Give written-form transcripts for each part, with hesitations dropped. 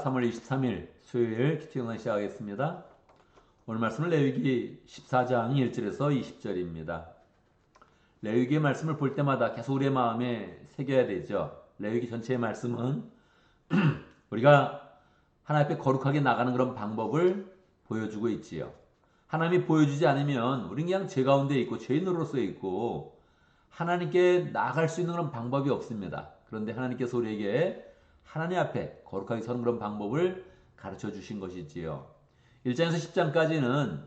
3월 23일 수요일 키티영상 시작하겠습니다. 오늘 말씀은 레위기 14장 1절에서 20절입니다. 레위기의 말씀을 볼 때마다 계속 우리의 마음에 새겨야 되죠. 레위기 전체의 말씀은 우리가 하나님 앞에 거룩하게 나가는 그런 방법을 보여주고 있지요. 하나님이 보여주지 않으면 우리는 그냥 죄 가운데 있고 죄인으로서 있고 하나님께 나아갈 수 있는 그런 방법이 없습니다. 그런데 하나님께서 우리에게 하나님 앞에 거룩하게 서는 그런 방법을 가르쳐 주신 것이지요. 1장에서 10장까지는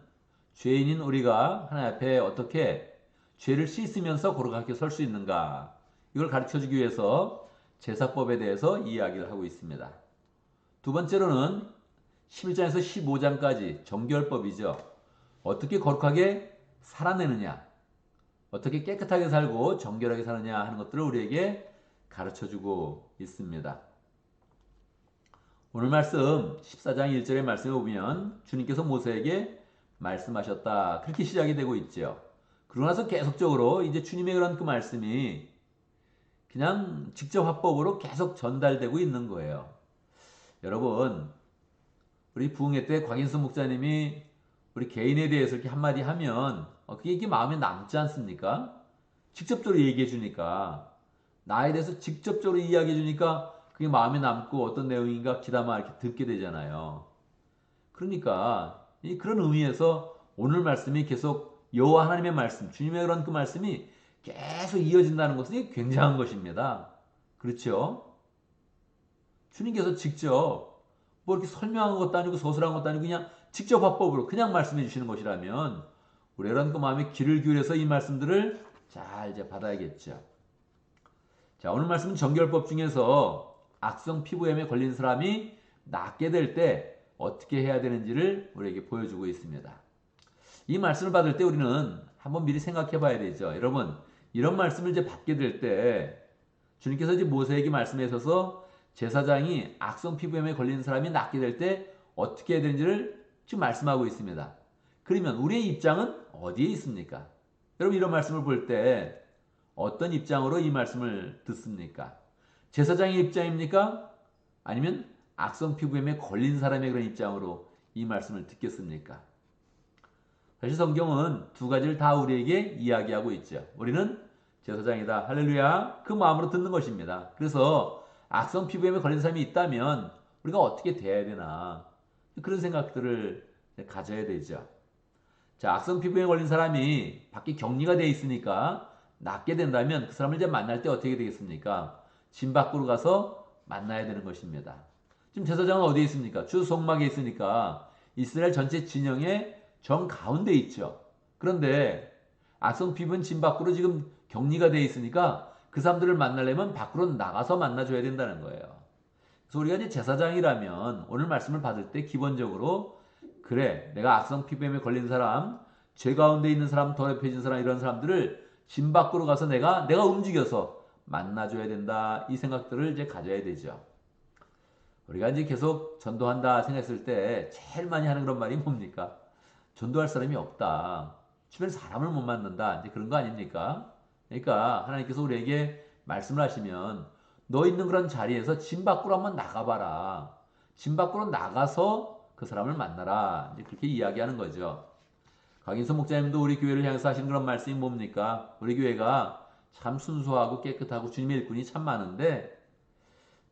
죄인인 우리가 하나님 앞에 어떻게 죄를 씻으면서 거룩하게 설 수 있는가, 이걸 가르쳐 주기 위해서 제사법에 대해서 이야기를 하고 있습니다. 두 번째로는 11장에서 15장까지 정결법이죠. 어떻게 거룩하게 살아내느냐, 어떻게 깨끗하게 살고 정결하게 사느냐 하는 것들을 우리에게 가르쳐 주고 있습니다. 오늘 말씀 14장 1절의 말씀에 보면 주님께서 모세에게 말씀하셨다, 그렇게 시작이 되고 있죠. 그러고 나서 계속적으로 이제 주님의 그런 그 말씀이 그냥 직접 화법으로 계속 전달되고 있는 거예요. 여러분, 우리 부흥회 때 곽인수 목사님이 우리 개인에 대해서 이렇게 한마디 하면 그게 이게 마음에 남지 않습니까? 직접적으로 얘기해 주니까, 나에 대해서 직접적으로 이야기해 주니까 그게 마음에 남고 어떤 내용인가 기다마 이렇게 듣게 되잖아요. 그러니까 그런 의미에서 오늘 말씀이 계속 여호와 하나님의 말씀, 주님의 그런 그 말씀이 계속 이어진다는 것은 굉장한 것입니다. 그렇죠? 주님께서 직접 뭐 이렇게 설명한 것도 아니고 서술한 것도 아니고 그냥 직접 화법으로 그냥 말씀해 주시는 것이라면 우리 이런 그 마음에 귀를 기울여서 이 말씀들을 잘 이제 받아야겠죠. 자, 오늘 말씀은 정결법 중에서 악성 피부염에 걸린 사람이 낫게 될 때 어떻게 해야 되는지를 우리에게 보여주고 있습니다. 이 말씀을 받을 때 우리는 한번 미리 생각해 봐야 되죠. 여러분, 이런 말씀을 이제 받게 될 때 주님께서 이제 모세에게 말씀하셔서 제사장이 악성 피부염에 걸린 사람이 낫게 될 때 어떻게 해야 되는지를 지금 말씀하고 있습니다. 그러면 우리의 입장은 어디에 있습니까? 여러분, 이런 말씀을 볼 때 어떤 입장으로 이 말씀을 듣습니까? 제사장의 입장입니까? 아니면 악성 피부염에 걸린 사람의 그런 입장으로 이 말씀을 듣겠습니까? 사실 성경은 두 가지를 다 우리에게 이야기하고 있죠. 우리는 제사장이다, 할렐루야, 그 마음으로 듣는 것입니다. 그래서 악성 피부염에 걸린 사람이 있다면 우리가 어떻게 대해야 되나, 그런 생각들을 가져야 되죠. 자, 악성 피부에 걸린 사람이 밖에 격리가 돼 있으니까 낫게 된다면 그 사람을 이제 만날 때 어떻게 되겠습니까? 진 밖으로 가서 만나야 되는 것입니다. 지금 제사장은 어디에 있습니까? 주 성막에 있으니까 이스라엘 전체 진영의 정 가운데 있죠. 그런데 악성 피부는 진 밖으로 지금 격리가 돼 있으니까 그 사람들을 만나려면 밖으로 나가서 만나줘야 된다는 거예요. 그래서 우리가 이제 제사장이라면 오늘 말씀을 받을 때 기본적으로, 그래, 내가 악성 피부염에 걸린 사람, 죄 가운데 있는 사람, 더럽혀진 사람, 이런 사람들을 진 밖으로 가서 내가 움직여서 만나줘야 된다, 이 생각들을 이제 가져야 되죠. 우리가 이제 계속 전도한다 생각했을 때 제일 많이 하는 그런 말이 뭡니까? 전도할 사람이 없다, 주변에 사람을 못 만난다, 이제 그런 거 아닙니까? 그러니까 하나님께서 우리에게 말씀을 하시면 너 있는 그런 자리에서 진 밖으로 한번 나가봐라. 진 밖으로 나가서 그 사람을 만나라, 이제 그렇게 이야기하는 거죠. 강인선 목사님도 우리 교회를 향해서 하시는 그런 말씀이 뭡니까? 우리 교회가 참 순수하고 깨끗하고 주님의 일꾼이 참 많은데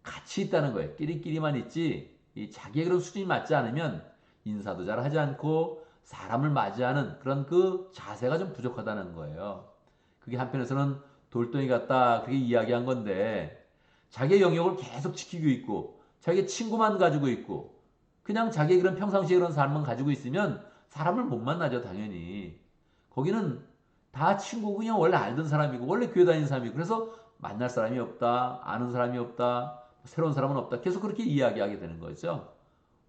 같이 있다는 거예요. 끼리끼리만 있지 이 자기의 그런 수준이 맞지 않으면 인사도 잘 하지 않고 사람을 맞이하는 그런 그 자세가 좀 부족하다는 거예요. 그게 한편에서는 돌덩이 같다, 그렇게 이야기한 건데, 자기의 영역을 계속 지키고 있고 자기의 친구만 가지고 있고 그냥 자기의 그런 평상시에 그런 삶만 가지고 있으면 사람을 못 만나죠, 당연히. 거기는 다 친구고 그냥 원래 알던 사람이고 원래 교회 다니는 사람이고, 그래서 만날 사람이 없다, 아는 사람이 없다, 새로운 사람은 없다, 계속 그렇게 이야기하게 되는 거죠.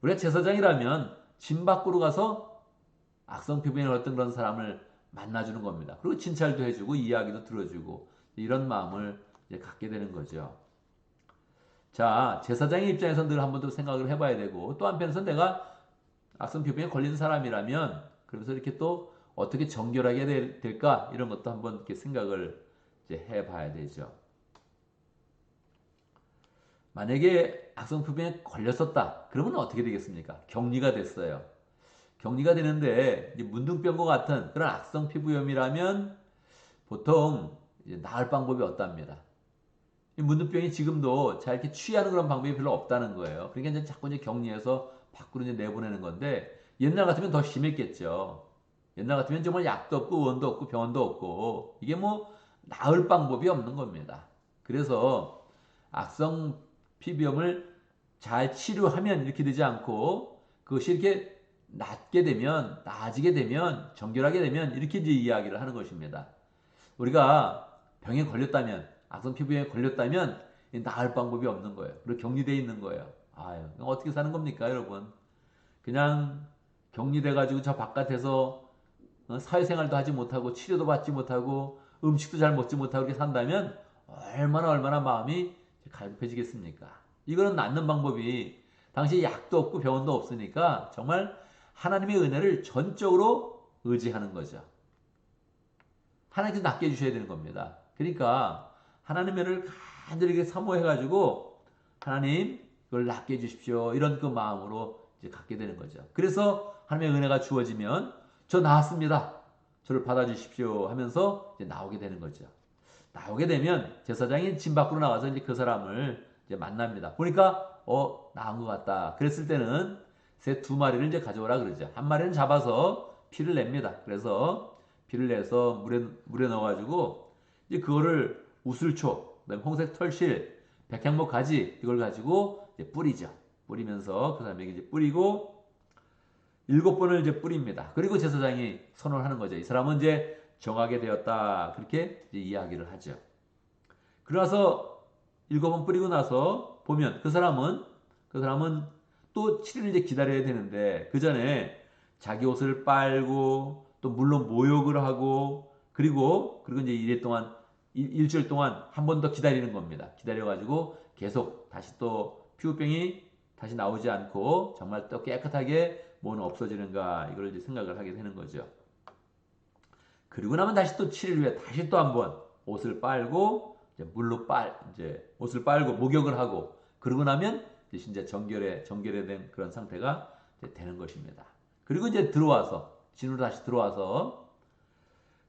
우리가 제사장이라면 진 밖으로 가서 악성 피부에 걸렸던 그런 사람을 만나주는 겁니다. 그리고 진찰도 해주고 이야기도 들어주고 이런 마음을 이제 갖게 되는 거죠. 자, 제사장의 입장에서 늘 한 번 더 생각을 해봐야 되고, 또 한편에서 내가 악성 피부에 걸린 사람이라면 그래서 이렇게 또 어떻게 정결하게 될까, 이런 것도 한번 이렇게 생각을 이제 해봐야 되죠. 만약에 악성 피부병에 걸렸었다. 그러면 어떻게 되겠습니까? 격리가 됐어요. 격리가 되는데 이제 문둥병과 같은 그런 악성 피부염이라면 보통 이제 나을 방법이 없답니다. 이 문둥병이 지금도 잘 이렇게 취하는 그런 방법이 별로 없다는 거예요. 그러니까 이제 자꾸 이제 격리해서 밖으로 이제 내보내는 건데 옛날 같으면 더 심했겠죠. 옛날 같으면 정말 약도 없고 원도 없고 병원도 없고 이게 뭐 나을 방법이 없는 겁니다. 그래서 악성 피부염을 잘 치료하면 이렇게 되지 않고 그것이 이렇게 낫게 되면 나아지게 되면 정결하게 되면 이렇게 이제 이야기를 하는 것입니다. 우리가 병에 걸렸다면 악성 피부에 걸렸다면 나을 방법이 없는 거예요. 그리고 격리되어 있는 거예요. 아유, 어떻게 사는 겁니까, 여러분? 그냥 격리돼 가지고 저 바깥에서 사회생활도 하지 못하고 치료도 받지 못하고 음식도 잘 먹지 못하고 이렇게 산다면 얼마나 마음이 갈급해지겠습니까? 이거는 낫는 방법이 당시 약도 없고 병원도 없으니까 정말 하나님의 은혜를 전적으로 의지하는 거죠. 하나님께서 낫게 해주셔야 되는 겁니다. 그러니까 하나님의 은혜를 간절히 사모해가지고 하나님 그걸 낫게 해주십시오. 이런 그 마음으로 이제 갖게 되는 거죠. 그래서 하나님의 은혜가 주어지면 저 나왔습니다. 저를 받아주십시오 하면서 이제 나오게 되는 거죠. 나오게 되면 제사장이 진 밖으로 나가서 이제 그 사람을 이제 만납니다. 보니까 나은 것 같다. 그랬을 때는 새 2마리를 이제 가져오라 그러죠. 한 마리는 잡아서 피를 냅니다. 그래서 피를 내서 물에 넣어가지고 이제 그거를 우슬초, 그다음 홍색 털실, 백향목 가지 이걸 가지고 이제 뿌리죠. 뿌리면서 그 사람에게 이제 뿌리고 7번을 이제 뿌립니다. 그리고 제사장이 선언을 하는 거죠. 이 사람은 이제 정하게 되었다. 그렇게 이제 이야기를 하죠. 그러나서 7번 뿌리고 나서 보면 그 사람은 또 7일 이제 기다려야 되는데 그 전에 자기 옷을 빨고 또 물론 모욕을 하고 그리고 이제 이래 동안 일주일 동안 한 번 더 기다리는 겁니다. 기다려가지고 계속 다시 또 피부병이 다시 나오지 않고 정말 또 깨끗하게 뭐는 없어지는가 이걸 이제 생각을 하게 되는 거죠. 그리고 나면 다시 또 7일 후에 다시 또 한 번 옷을 빨고 이제 물로 이제 옷을 빨고 목욕을 하고 그러고 나면 이제 정결에 된 그런 상태가 되는 것입니다. 그리고 이제 들어와서 진으로 다시 들어와서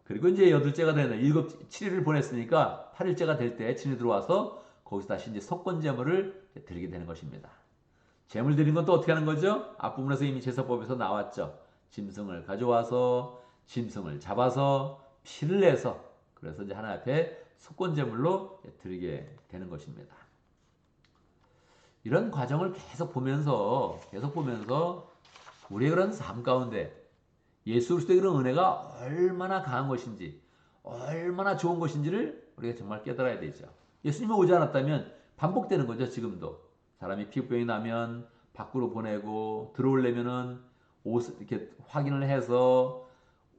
그리고 이제 8일째가 되는 7일을 보냈으니까 8일째가 될 때 진이 들어와서 거기서 다시 이제 속건제물을 드리게 되는 것입니다. 제물 드리는 건 또 어떻게 하는 거죠? 앞부분에서 이미 제사법에서 나왔죠. 짐승을 가져와서 짐승을 잡아서 피를 내서 그래서 이제 하나님 앞에 속건제물로 드리게 되는 것입니다. 이런 과정을 계속 보면서 우리의 그런 삶 가운데 예수 그리스도의 그런 은혜가 얼마나 강한 것인지 얼마나 좋은 것인지를 우리가 정말 깨달아야 되죠. 예수님이 오지 않았다면 반복되는 거죠. 지금도 사람이 피부병이 나면 밖으로 보내고 들어오려면은 옷을 이렇게 확인을 해서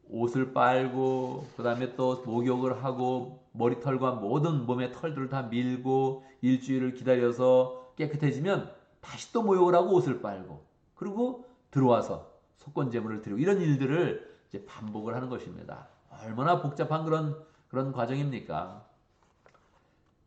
옷을 빨고 그 다음에 또 목욕을 하고 머리털과 모든 몸의 털들을 다 밀고 일주일을 기다려서 깨끗해지면 다시 또 목욕을 하고 옷을 빨고 그리고 들어와서 속건제물을 드리고 이런 일들을 이제 반복을 하는 것입니다. 얼마나 복잡한 그런 과정입니까?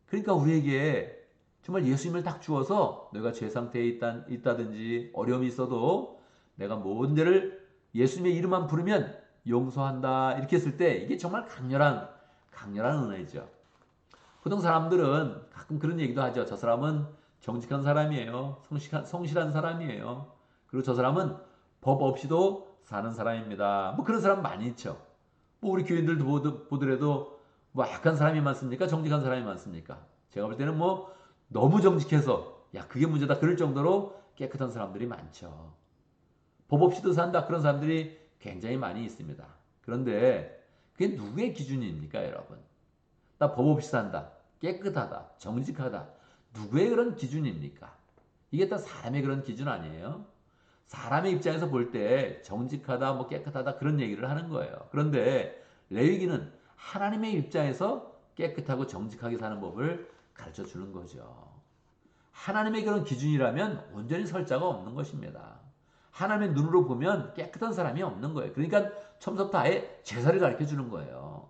그러니까 우리에게 정말 예수님을 딱 주어서 내가 죄 상태에 있다든지 어려움이 있어도 내가 모든 죄를 예수님의 이름만 부르면 용서한다 이렇게 했을 때 이게 정말 강렬한 은혜죠. 보통 사람들은 가끔 그런 얘기도 하죠. 저 사람은 정직한 사람이에요. 성실한 사람이에요. 그리고 저 사람은 법 없이도 사는 사람입니다. 뭐 그런 사람 많이 있죠. 뭐 우리 교인들도 보더라도 뭐 악한 사람이 많습니까? 정직한 사람이 많습니까? 제가 볼 때는 뭐 너무 정직해서 야 그게 문제다 그럴 정도로 깨끗한 사람들이 많죠. 법 없이도 산다 그런 사람들이 굉장히 많이 있습니다. 그런데 그게 누구의 기준입니까, 여러분? 나 법 없이 산다, 깨끗하다, 정직하다. 누구의 그런 기준입니까? 이게 다 사람의 그런 기준 아니에요? 사람의 입장에서 볼 때 정직하다, 뭐 깨끗하다 그런 얘기를 하는 거예요. 그런데 레위기는 하나님의 입장에서 깨끗하고 정직하게 사는 법을 가르쳐 주는 거죠. 하나님의 그런 기준이라면 온전히 설 자가 없는 것입니다. 하나님의 눈으로 보면 깨끗한 사람이 없는 거예요. 그러니까 처음부터 아예 제사를 가르쳐 주는 거예요.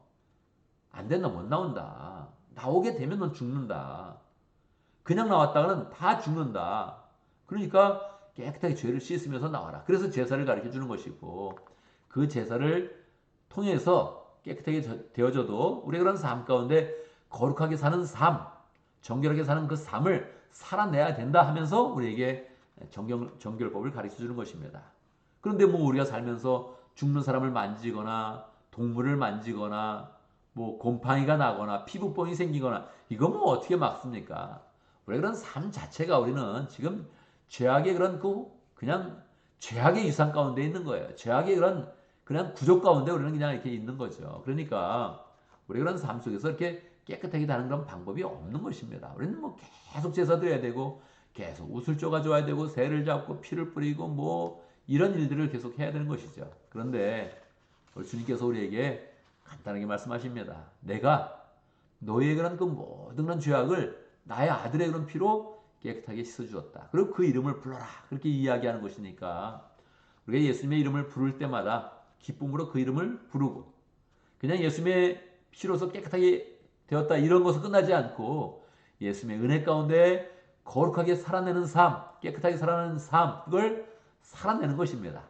안 된다, 못 나온다. 나오게 되면 넌 죽는다. 그냥 나왔다가는 다 죽는다. 그러니까 깨끗하게 죄를 씻으면서 나와라. 그래서 제사를 가르쳐 주는 것이고 그 제사를 통해서 깨끗하게 되어져도 우리가 그런 삶 가운데 거룩하게 사는 삶, 정결하게 사는 그 삶을 살아내야 된다 하면서 우리에게 정결법을 가르쳐 주는 것입니다. 그런데 뭐 우리가 살면서 죽는 사람을 만지거나 동물을 만지거나 뭐 곰팡이가 나거나 피부병이 생기거나 이거 뭐 어떻게 막습니까? 우리 그런 삶 자체가 우리는 지금 죄악의 그런 그냥 죄악의 유산 가운데 있는 거예요. 죄악의 그냥 구조 가운데 우리는 그냥 이렇게 있는 거죠. 그러니까 우리 그런 삶 속에서 이렇게 깨끗하게 다는 그런 방법이 없는 것입니다. 우리는 뭐 계속 제사 드려야 되고 계속 옷을 쪼가줘야 되고 새를 잡고 피를 뿌리고 뭐 이런 일들을 계속 해야 되는 것이죠. 그런데 우리 주님께서 우리에게 간단하게 말씀하십니다. 내가 너희의 그런 그 모든 그런 죄악을 나의 아들의 그런 피로 깨끗하게 씻어주었다. 그리고 그 이름을 불러라. 그렇게 이야기하는 것이니까 우리가 예수님의 이름을 부를 때마다 기쁨으로 그 이름을 부르고 그냥 예수님의 피로서 깨끗하게 되었다 이런 것은 끝나지 않고 예수님의 은혜 가운데 거룩하게 살아내는 삶, 깨끗하게 살아내는 삶, 그걸 살아내는 것입니다.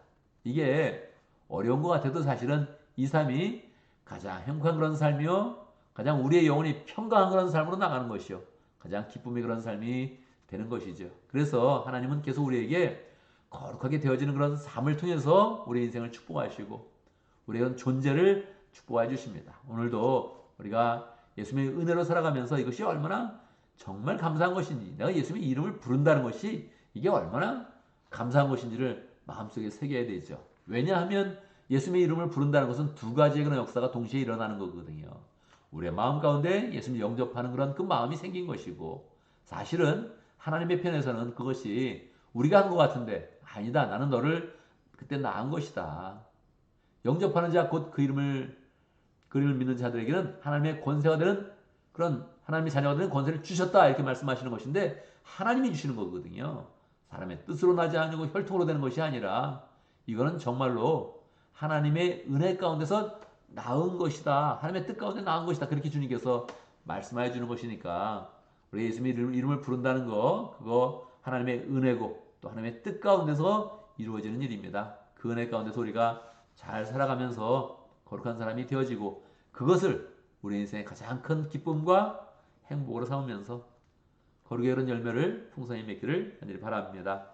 이게 어려운 것 같아도 사실은 이 삶이 가장 행복한 그런 삶이요, 가장 우리의 영혼이 평강한 그런 삶으로 나가는 것이요, 가장 기쁨의 그런 삶이 되는 것이죠. 그래서 하나님은 계속 우리에게 거룩하게 되어지는 그런 삶을 통해서 우리 인생을 축복하시고 우리의 존재를 축복해 주십니다. 오늘도 우리가 예수님의 은혜로 살아가면서 이것이 얼마나 정말 감사한 것인지, 내가 예수님의 이름을 부른다는 것이 이게 얼마나 감사한 것인지를 마음속에 새겨야 되죠. 왜냐하면 예수님의 이름을 부른다는 것은 두 가지의 그런 역사가 동시에 일어나는 거거든요. 우리의 마음 가운데 예수님을 영접하는 그런 그 마음이 생긴 것이고, 사실은 하나님의 편에서는 그것이 우리가 한 것 같은데 아니다, 나는 너를 그때 낳은 것이다. 영접하는 자 곧 그 이름을 믿는 자들에게는 하나님의 권세가 되는 그런 하나님의 자녀가 되는 권세를 주셨다 이렇게 말씀하시는 것인데 하나님이 주시는 거거든요. 사람의 뜻으로 나지 아니고 혈통으로 되는 것이 아니라 이거는 정말로 하나님의 은혜 가운데서 낳은 것이다. 하나님의 뜻 가운데 낳은 것이다. 그렇게 주님께서 말씀해 주는 것이니까 우리 예수님의 이름을 부른다는 거 그거 하나님의 은혜고 또 하나님의 뜻 가운데서 이루어지는 일입니다. 그 은혜 가운데서 우리가 잘 살아가면서 거룩한 사람이 되어지고 그것을 우리 인생의 가장 큰 기쁨과 행복으로 삼으면서 거룩의 그런 열매를 풍성히 맺기를 간절히 바랍니다.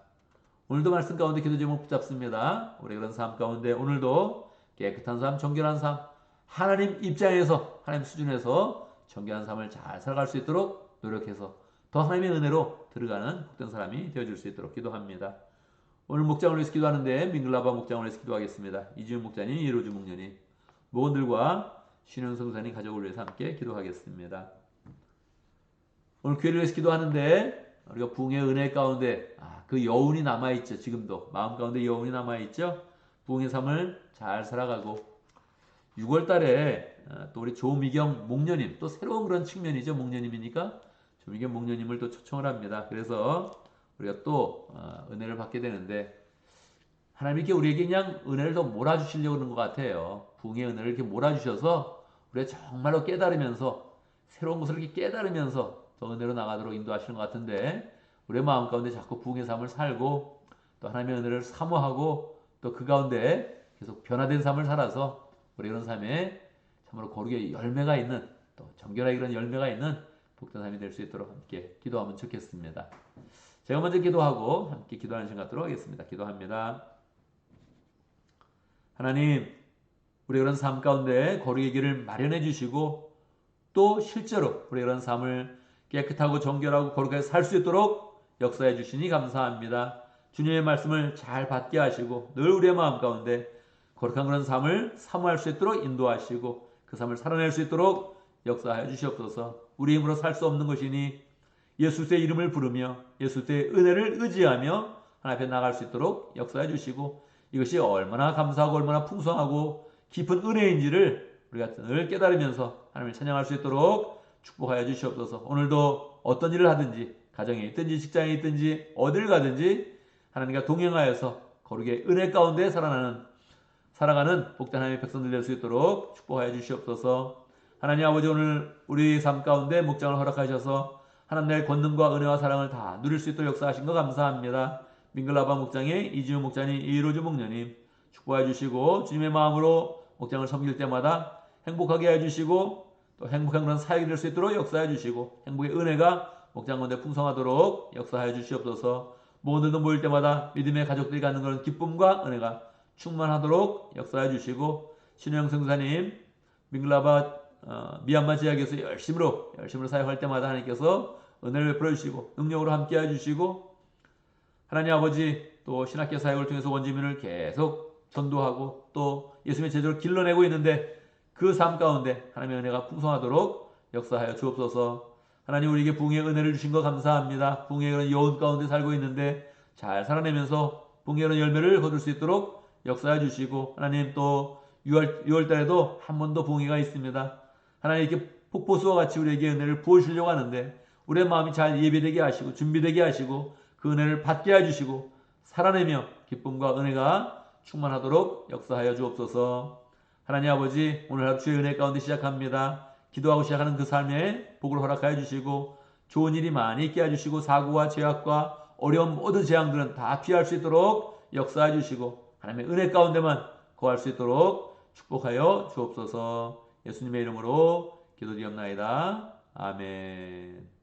오늘도 말씀 가운데 기도 제목 붙잡습니다. 우리 그런 삶 가운데 오늘도 깨끗한 삶, 정결한 삶, 하나님 입장에서 하나님 수준에서 정결한 삶을 잘 살아갈 수 있도록 노력해서 더 하나님의 은혜로 들어가는 복된 사람이 되어줄 수 있도록 기도합니다. 오늘 목장을 위해서 기도하는데 민글라바 목장을 위해서 기도하겠습니다. 이지훈 목자님, 이로주 목련님, 모건들과 신영 성사님 가족을 위해서 함께 기도하겠습니다. 오늘 교회를 위해서 기도하는데 우리가 부흥의 은혜 가운데 그 여운이 남아있죠. 지금도 마음 가운데 여운이 남아있죠. 부흥의 삶을 잘 살아가고 6월 달에 또 우리 조미경 목련님 또 새로운 그런 측면이죠. 목련님이니까 조미경 목련님을 또 초청을 합니다. 그래서 우리가 또 은혜를 받게 되는데 하나님이 이렇게 우리에게 그냥 은혜를 더 몰아주시려고 그러는 것 같아요. 부흥의 은혜를 이렇게 몰아주셔서 우리가 정말로 깨달으면서 새로운 것을 이렇게 깨달으면서 더 은혜로 나가도록 인도하시는 것 같은데 우리의 마음 가운데 자꾸 부흥의 삶을 살고 또 하나님의 은혜를 사모하고 또 그 가운데 계속 변화된 삶을 살아서 우리 그런 삶에 참으로 거룩의 열매가 있는 또 정결하게 그런 열매가 있는 복된 삶이 될 수 있도록 함께 기도하면 좋겠습니다. 제가 먼저 기도하고 함께 기도하는 시간 갖도록 하겠습니다. 기도합니다. 하나님, 우리 그런 삶 가운데 거룩의 길을 마련해 주시고 또 실제로 우리 그런 삶을 깨끗하고 정결하고 거룩하게 살 수 있도록 역사해 주시니 감사합니다. 주님의 말씀을 잘 받게 하시고 늘 우리의 마음 가운데 거룩한 그런 삶을 사모할 수 있도록 인도하시고 그 삶을 살아낼 수 있도록 역사하여 주시옵소서. 우리 힘으로 살 수 없는 것이니 예수의 이름을 부르며 예수의 은혜를 의지하며 하나님 앞에 나갈 수 있도록 역사해 주시고 이것이 얼마나 감사하고 얼마나 풍성하고 깊은 은혜인지를 우리가 늘 깨달으면서 하나님을 찬양할 수 있도록 축복하여 주시옵소서. 오늘도 어떤 일을 하든지 가정에 있든지 직장에 있든지 어딜 가든지 하나님과 동행하여서 거룩의 은혜 가운데 살아가는 복된 하나님의 백성들 될 수 있도록 축복하여 주시옵소서. 하나님 아버지 오늘 우리 삶 가운데 목장을 허락하셔서 하나님의 권능과 은혜와 사랑을 다 누릴 수 있도록 역사하신 거 감사합니다. 민글라바 목장의 이지우 목자님, 이로주 목녀님 축복해 주시고 주님의 마음으로 목장을 섬길 때마다 행복하게 해주시고 또 행복한 그런 사역이 될 수 있도록 역사해 주시고 행복의 은혜가 목장 가운데 풍성하도록 역사하여 주시옵소서. 모두도 모일 때마다 믿음의 가족들이 갖는 그런 기쁨과 은혜가 충만하도록 역사해 주시고 신영 성사님 민글라바 미얀마 지역에서 열심으로 사역할 때마다 하나님께서 은혜를 베풀어 주시고 능력으로 함께 해주시고 하나님 아버지 또 신학교 사역을 통해서 원주민을 계속 전도하고 또 예수님의 제자로 길러내고 있는데 그 삶 가운데 하나님의 은혜가 풍성하도록 역사하여 주옵소서. 하나님 우리에게 부흥의 은혜를 주신 거 감사합니다. 부흥의 그런 여운 가운데 살고 있는데 잘 살아내면서 부흥의 그런 열매를 거둘 수 있도록 역사해 주시고 하나님 또 6월 달에도 한 번 더 부흥회가 있습니다. 하나님 이렇게 폭포수와 같이 우리에게 은혜를 부어주시려고 하는데 우리의 마음이 잘 예배되게 하시고 준비되게 하시고 그 은혜를 받게 해주시고 살아내며 기쁨과 은혜가 충만하도록 역사하여 주옵소서. 하나님 아버지 오늘 하루 주의 은혜 가운데 시작합니다. 기도하고 시작하는 그 삶에 복을 허락하여 주시고 좋은 일이 많이 있게 해주시고 사고와 죄악과 어려운 모든 재앙들은 다 피할 수 있도록 역사해 주시고 하나님의 은혜 가운데만 거할 수 있도록 축복하여 주옵소서. 예수님의 이름으로 기도드리옵나이다. 아멘.